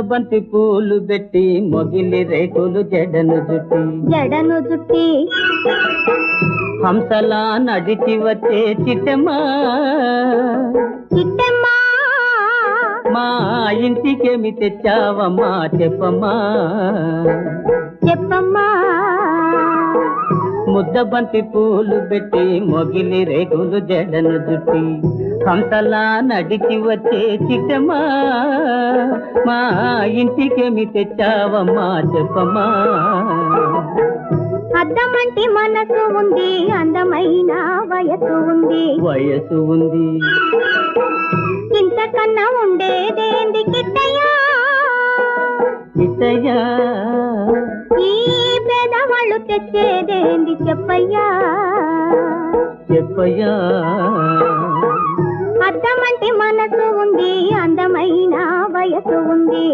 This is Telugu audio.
బంతి పూలు పెట్టి మొగిలి రేకులు జడను జుట్టి హంసలా నడిచి వచ్చే చిట్టమ్మా మా ఇంటికేమి తెచ్చావమ్మా చెప్పమ్మా ముద్ద బంతి పూలు పెట్టి మొగిలి రేకులు జడను జుట్టి హంసలా నడిచి వచ్చే చిట్టమ్మా మా ఇంటికేమి తెచ్చావమ్మా చెప్పమ్మా అద్దమంటి మనసు ఉంది, అందమైన వయసు ఉంది ఇంతకన్నా ఉండేదేంది కిట్టయ్యా ఈ పేదవాళ్ళు తెచ్చేదేంది చెప్పయ్యా అద్దమంటి మనసు ఉంది, అందమైన వయసు ఉంది.